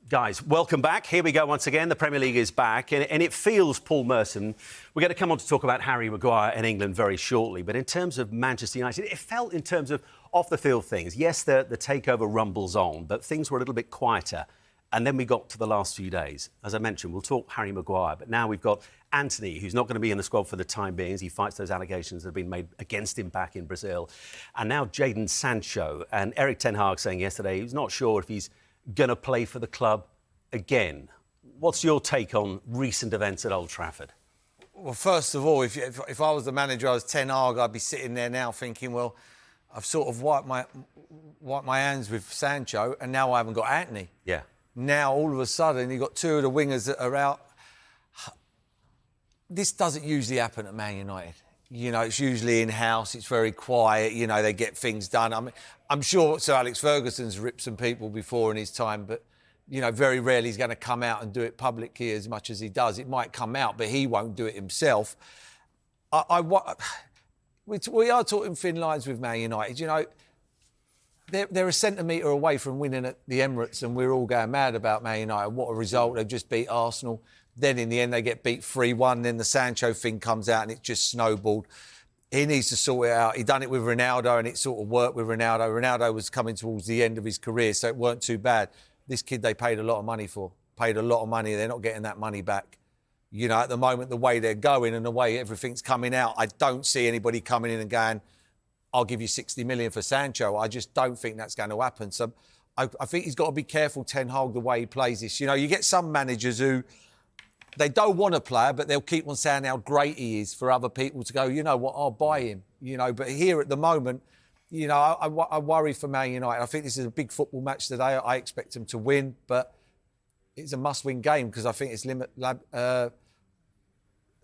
Guys, welcome back. Here we go once again. The Premier League is back, and it feels, Paul Merson, we're going to come on to talk about Harry Maguire and England very shortly, but in terms of Manchester United, it felt in terms of off-the-field things. Yes, the takeover rumbles on, but things were a little bit quieter. And then we got to the last few days. As I mentioned, we'll talk Harry Maguire, but now we've got Anthony, who's not going to be in the squad for the time being as he fights those allegations that have been made against him back in Brazil. And now Jadon Sancho, and Erik Ten Hag saying yesterday he's not sure if he's going to play for the club again. What's your take on recent events at Old Trafford? Well, first of all, if I was the manager, I was Ten Hag, I'd be sitting there now thinking, well, I've sort of wiped my hands with Sancho, and now I haven't got Anthony. Yeah. Now, all of a sudden, you've got two of the wingers that are out. This doesn't usually happen at Man United. You know, it's usually in-house, it's very quiet, you know, they get things done. I mean, I'm sure Sir Alex Ferguson's ripped some people before in his time, but, you know, very rarely he's going to come out and do it publicly as much as he does. It might come out, but he won't do it himself. We are talking thin lines with Man United, you know. They're a centimetre away from winning at the Emirates, and we're all going mad about Man United. What a result. They've just beat Arsenal. Then in the end, they get beat 3-1. Then the Sancho thing comes out and it just snowballed. He needs to sort it out. He done it with Ronaldo and it sort of worked with Ronaldo. Ronaldo was coming towards the end of his career, so it weren't too bad. This kid they paid a lot of money for. Paid a lot of money. They're not getting that money back. You know, at the moment, the way they're going and the way everything's coming out, I don't see anybody coming in and going, I'll give you 60 million for Sancho. I just don't think that's going to happen. So I think he's got to be careful, Ten Hag, the way he plays this. You know, you get some managers who, they don't want a player, but they'll keep on saying how great he is for other people to go, you know what, I'll buy him. You know, but here at the moment, you know, I worry for Man United. I think this is a big football match today. I expect them to win, but it's a must-win game because I think it's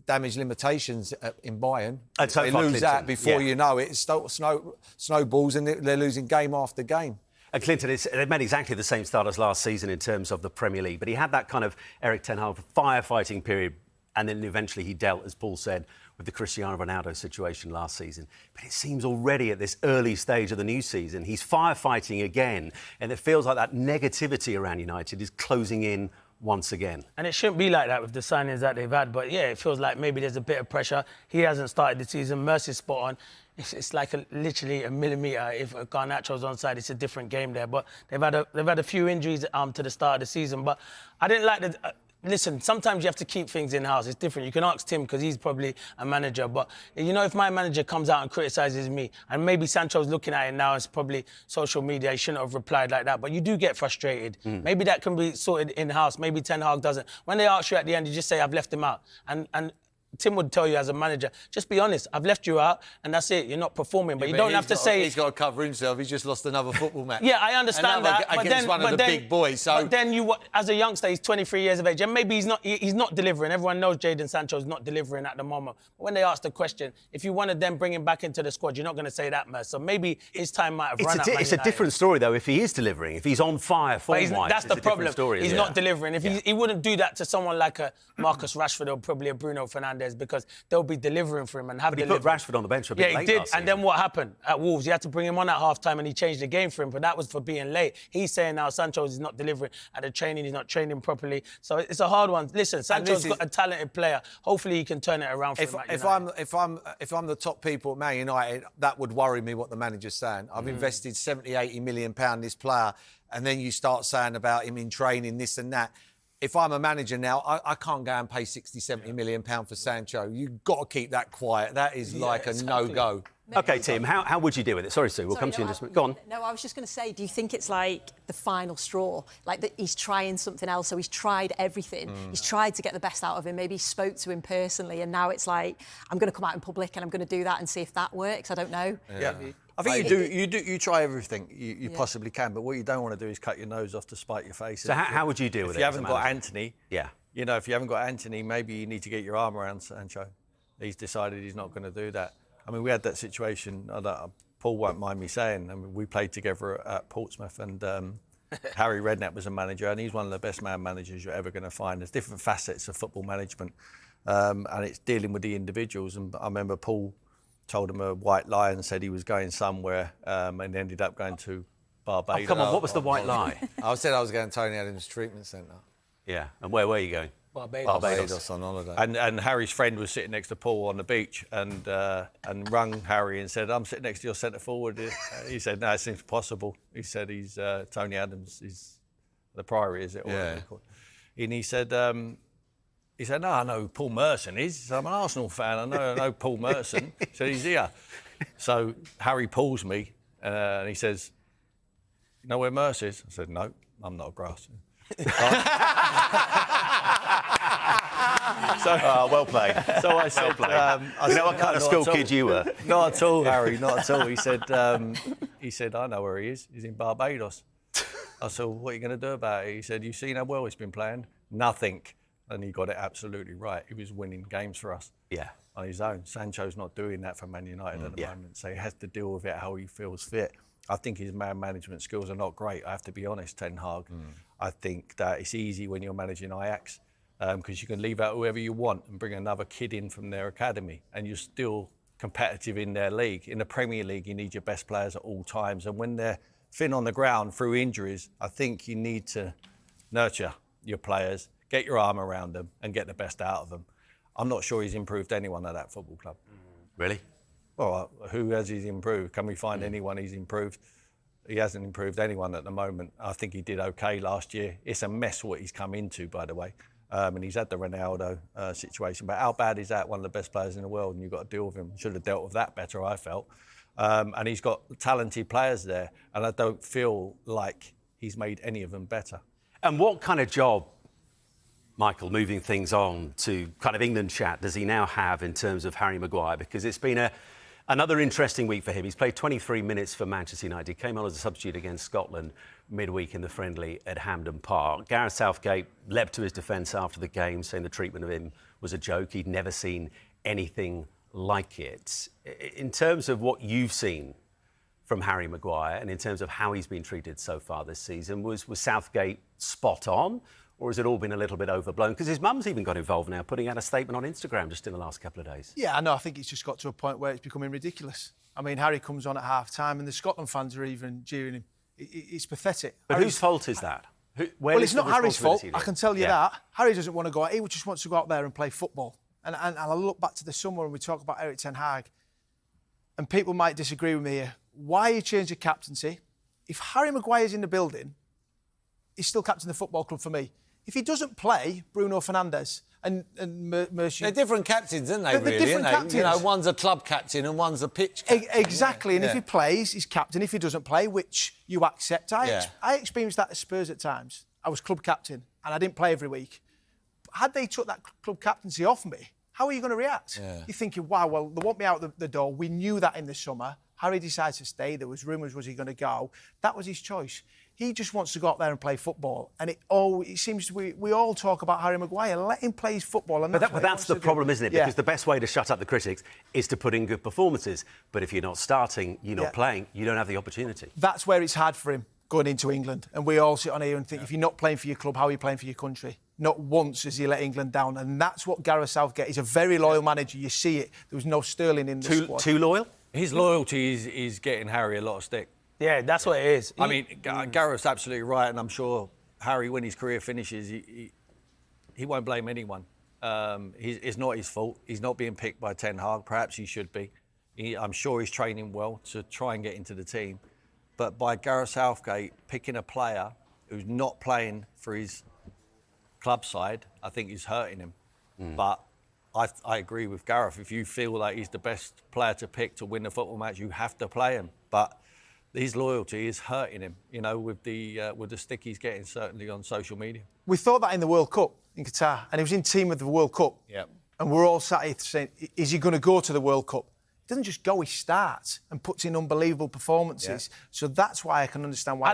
damage limitations in Bayern. They lose that before you know it. It snowballs and they're losing game after game. And Clinton, they've made exactly the same start as last season in terms of the Premier League, but he had that kind of Erik Ten Hag firefighting period, and then eventually he dealt, as Paul said, with the Cristiano Ronaldo situation last season. But it seems already at this early stage of the new season, he's firefighting again, and it feels like that negativity around United is closing in once again. And it shouldn't be like that with the signings that they've had, but yeah, it feels like maybe there's a bit of pressure. He hasn't started the season. Mercy's spot on. It's like literally a millimetre. If Garnacho's onside, it's a different game there. But they've had a few injuries to the start of the season. But I didn't like the. Listen, sometimes you have to keep things in-house. It's different. You can ask Tim because he's probably a manager. But, you know, if my manager comes out and criticises me, and maybe Sancho's looking at it now, it's probably social media, he shouldn't have replied like that. But you do get frustrated. Maybe that can be sorted in-house. Maybe Ten Hag doesn't. When they ask you at the end, you just say, I've left him out. And Tim would tell you as a manager, just be honest, I've left you out and that's it, you're not performing. But you don't have to say... He's got to cover himself, he's just lost another football match. Yeah, I understand that. Against one of the big boys. So... But then you, as a youngster, he's 23 years of age, and maybe he's not delivering. Everyone knows Jadon Sancho's not delivering at the moment. But when they ask the question, if you want to then bring him back into the squad, you're not going to say that, Mer. So maybe his time might have run out. It's a different story, though, if he is delivering. If he's on fire form-wise, that's the problem. Story, he's not delivering. If he wouldn't do that to someone like a Marcus Rashford or probably a Bruno Fernandes, because they'll be delivering for him and have delivered. He put Rashford on the bench a bit late. Yeah, he did. Last season. And then what happened at Wolves? He had to bring him on at half-time and he changed the game for him, but that was for being late. He's saying now Sancho is not delivering at the training, he's not training properly. So it's a hard one. Listen, Sancho's got a talented player. Hopefully he can turn it around for him. If I'm the top people at Man United, that would worry me what the manager's saying. I've invested 70, 80 million pound in this player, and then you start saying about him in training, this and that. If I'm a manager now, I can't go and pay 60, 70 million pound for Sancho. You've got to keep that quiet. That is like a no-go. OK, Tim, how would you deal with it? Sorry, Sue, we'll come to you in just a minute. Go on. No, I was just going to say, do you think it's like the final straw? Like that he's trying something else, so he's tried everything. He's tried to get the best out of him. Maybe he spoke to him personally, and now it's like, I'm going to come out in public and I'm going to do that and see if that works. I don't know. Yeah. I think you try everything you possibly can, but what you don't want to do is cut your nose off to spite your face. So how would you deal with it? If you haven't got Anthony, you know, if you haven't got Anthony, maybe you need to get your arm around Sancho. He's decided he's not going to do that. I mean, we had that situation, Paul won't mind me saying, I mean, we played together at Portsmouth and Harry Redknapp was a manager and he's one of the best man managers you're ever going to find. There's different facets of football management and it's dealing with the individuals. And I remember Paul told him a white lie and said he was going somewhere and ended up going to Barbados. Oh, come on, what was the white lie? I said I was going to Tony Adams Treatment Centre. Yeah, and where were you going? Barbados. On holiday. And Harry's friend was sitting next to Paul on the beach and rung Harry and said, "I'm sitting next to your centre forward." He said, "No, it seems possible." He said, "He's Tony Adams is the Priory, is it?" Or whatever they're called. And he said, "No, I know who Paul Merson is. He said, I'm an Arsenal fan. I know Paul Merson." He said, "He's here." So Harry pulls me and he says, "You know where Merce is?" I said, "No, I'm not a grass." Well played. So I said, you know what kind of school kid you were? Not at all, Harry, not at all. He said, "I know where he is. He's in Barbados." I said, "What are you going to do about it?" He said, "You've seen how well it's been playing? Nothing." And he got it absolutely right. He was winning games for us on his own. Sancho's not doing that for Man United at the moment, so he has to deal with it how he feels fit. I think his man management skills are not great, I have to be honest, Ten Hag. I think that it's easy when you're managing Ajax because you can leave out whoever you want and bring another kid in from their academy and you're still competitive in their league. In the Premier League, you need your best players at all times. And when they're thin on the ground through injuries, I think you need to nurture your players, get your arm around them and get the best out of them. I'm not sure he's improved anyone at that football club. Really? Well, who has he improved? Can we find anyone he's improved? He hasn't improved anyone at the moment. I think he did okay last year. It's a mess what he's come into, by the way. And he's had the Ronaldo situation. But how bad is that? One of the best players in the world, and you've got to deal with him. Should have dealt with that better, I felt. And he's got talented players there, and I don't feel like he's made any of them better. And what kind of job, Michael, moving things on to kind of England chat, does he now have in terms of Harry Maguire? Because it's been another interesting week for him. He's played 23 minutes for Manchester United. He came on as a substitute against Scotland midweek in the friendly at Hampden Park. Gareth Southgate leapt to his defence after the game, saying the treatment of him was a joke. He'd never seen anything like it. In terms of what you've seen from Harry Maguire and in terms of how he's been treated so far this season, was Southgate spot on? Or has it all been a little bit overblown? Because his mum's even got involved now, putting out a statement on Instagram just in the last couple of days. Yeah, I know. I think it's just got to a point where it's becoming ridiculous. I mean, Harry comes on at half-time and the Scotland fans are even jeering him. It's pathetic. But whose fault is that? Well, it's not Harry's fault, I can tell you that. Harry doesn't want to go out. He just wants to go out there and play football. And I look back to the summer and we talk about Erik Ten Hag, and people might disagree with me here. Why you change your captaincy? If Harry Maguire's in the building, he's still captain of the football club for me. If he doesn't play, Bruno Fernandes and Mercier... They're different captains, aren't they, They're really? different captains. You know, one's a club captain and one's a pitch captain. Exactly, and if he plays, he's captain. If he doesn't play, which you accept. I experienced that at Spurs at times. I was club captain and I didn't play every week. Had they took that club captaincy off me, how are you going to react? You're thinking, wow, well, they want me out the door. We knew that in the summer. Harry decides to stay. There was rumours, was he going to go? That was his choice. He just wants to go out there and play football. And it seems we all talk about Harry Maguire. Let him play his football. And but that's the problem, isn't it? Because the best way to shut up the critics is to put in good performances. But if you're not starting, you're not playing, you don't have the opportunity. That's where it's hard for him going into England. And we all sit on here and think, if you're not playing for your club, how are you playing for your country? Not once has he let England down. And that's what Gareth Southgate is. A very loyal manager. You see it. There was no Sterling in the squad. Too loyal? His loyalty is getting Harry a lot of stick. Yeah, that's what it is. I mean, Gareth's absolutely right, and I'm sure Harry, when his career finishes, he won't blame anyone. It's not his fault. He's not being picked by Ten Hag. Perhaps he should be. I'm sure he's training well to try and get into the team. But by Gareth Southgate picking a player who's not playing for his club side, I think he's hurting him. But I agree with Gareth. If you feel like he's the best player to pick to win the football match, you have to play him. But his loyalty is hurting him, you know, with the stick he's getting, certainly on social media. We thought that in the World Cup in Qatar, and he was in team with the World Cup. Yep. And we're all sat here saying, is he going to go to the World Cup? He doesn't just go, he starts and puts in unbelievable performances. Yeah. So that's why I can understand why.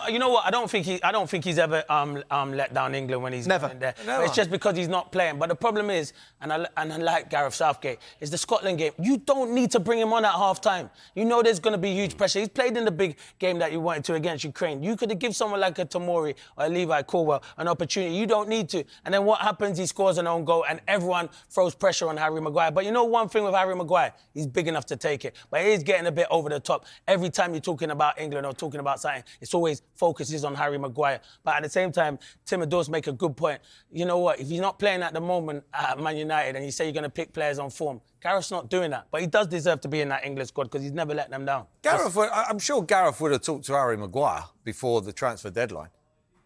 You know what? I don't think he's ever let down England when he's never in there. It's just because he's not playing. But the problem is, and I like Gareth Southgate, is the Scotland game. You don't need to bring him on at half-time. You know there's going to be huge pressure. He's played in the big game that you wanted to against Ukraine. You could have given someone like a Tomori or a Levi Colwell an opportunity. You don't need to. And then what happens? He scores an own goal and everyone throws pressure on Harry Maguire. But you know one thing with Harry Maguire? Maguire, he's big enough to take it. But he's getting a bit over the top. Every time you're talking about England or talking about something, it's always focuses on Harry Maguire. But at the same time, Tim does make a good point. You know what? If you're not playing at the moment at Man United and you say you're going to pick players on form, Gareth's not doing that. But he does deserve to be in that England squad because he's never let them down. I'm sure Gareth would have talked to Harry Maguire before the transfer deadline.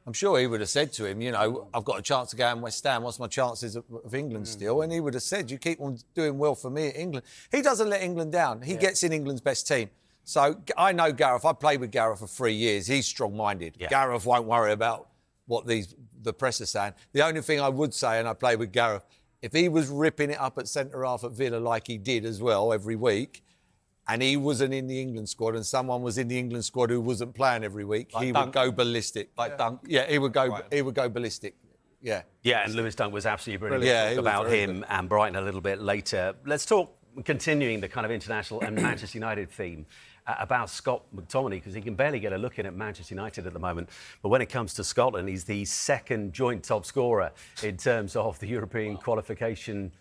I'm sure he would have said to him, you know, I've got a chance to go in West Ham. What's my chances of England still? And he would have said, you keep on doing well for me at England. He doesn't let England down. He gets in England's best team. So I know Gareth. I played with Gareth for 3 years. He's strong-minded. Yeah. Gareth won't worry about what the press is saying. The only thing I would say, and I played with Gareth, if he was ripping it up at centre-half at Villa like he did as well every week, and he wasn't in the England squad and someone was in the England squad who wasn't playing every week, he would go ballistic. Like Dunk. Yeah, he would go ballistic. Yeah. Yeah, and Lewis Dunk was absolutely brilliant. Yeah, We'll talk about him and Brighton a little bit later. Let's talk, continuing the kind of international and Manchester United theme, about Scott McTominay, because he can barely get a look in at Manchester United at the moment. But when it comes to Scotland, he's the second joint top scorer in terms of the European qualification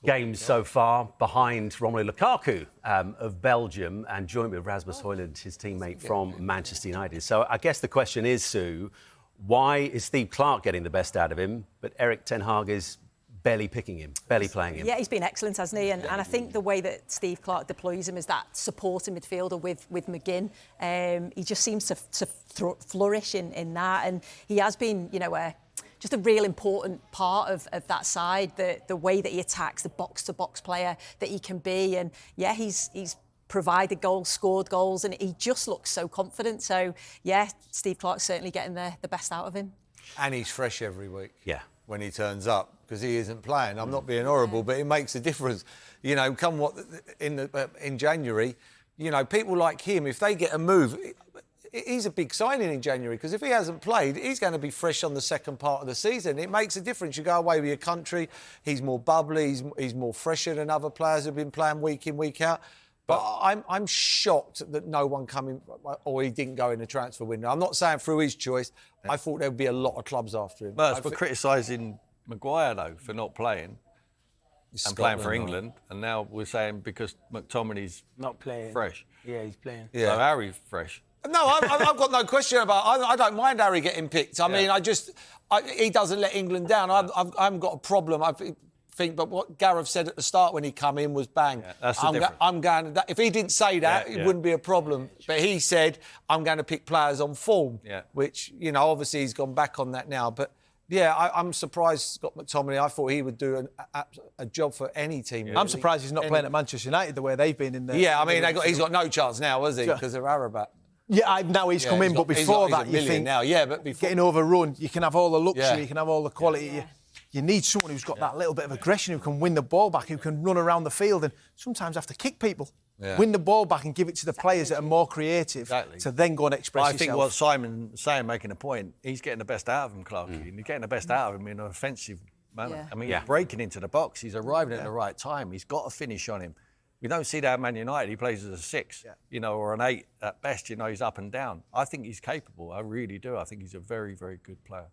games so far, behind Romelu Lukaku of Belgium and joint with Rasmus Højlund, his teammate from Manchester United. So I guess the question is, Sue, why is Steve Clarke getting the best out of him, but Erik ten Hag is barely picking him, barely playing him? Yeah, he's been excellent, hasn't he? And I think the way that Steve Clarke deploys him is that supporting midfielder with McGinn. He just seems to flourish in that. And he has been, you know, just a real important part of that side, the way that he attacks, the box-to-box player that he can be. And, yeah, he's provided goals, scored goals, and he just looks so confident. So, yeah, Steve Clarke's certainly getting the best out of him. And he's fresh every week. Yeah. When he turns up, because he isn't playing. I'm not being horrible, but it makes a difference. You know, in January, you know, people like him, if they get a move, he's a big signing in January, because if he hasn't played, he's going to be fresh on the second part of the season. It makes a difference. You go away with your country, he's more bubbly, he's more fresher than other players who've been playing week in, week out. But I'm shocked that no one coming, or he didn't go in the transfer window. I'm not saying through his choice. I thought there would be a lot of clubs after him. But we're criticising Maguire, though, for not playing and playing for England. And now we're saying because McTominay's not playing, fresh. Yeah, he's playing. Yeah. So Harry's fresh. No, I've got no question about it. I don't mind Harry getting picked. I mean, he doesn't let England down. I haven't got a problem. I think, but what Gareth said at the start when he come in was bang. Yeah, that's the difference. I'm going to, if he didn't say that, it wouldn't be a problem. But he said, I'm going to pick players on form, which, you know, obviously he's gone back on that now. But, yeah, I'm surprised Scott McTominay. I thought he would do a job for any team. Yeah. I'm surprised he's not playing at Manchester United the way they've been in there. Yeah, I mean, he's got no chance now, has he? Because of Arabat. Yeah, now he's come in, but before that, you think now, but before getting overrun, you can have all the luxury, you can have all the quality. You need someone who's got that little bit of aggression, who can win the ball back, who can run around the field and sometimes have to kick people. Yeah. Win the ball back and give it to the players that are more creative to then go and express yourself. I think what Simon's saying, making a point, he's getting the best out of him, Clarke. He's getting the best out of him in an offensive manner. Yeah. I mean, he's breaking into the box. He's arriving at the right time. He's got a finish on him. We don't see that at Man United. He plays as a 6, you know, or an 8 at best. You know, he's up and down. I think he's capable. I really do. I think he's a very, very good player.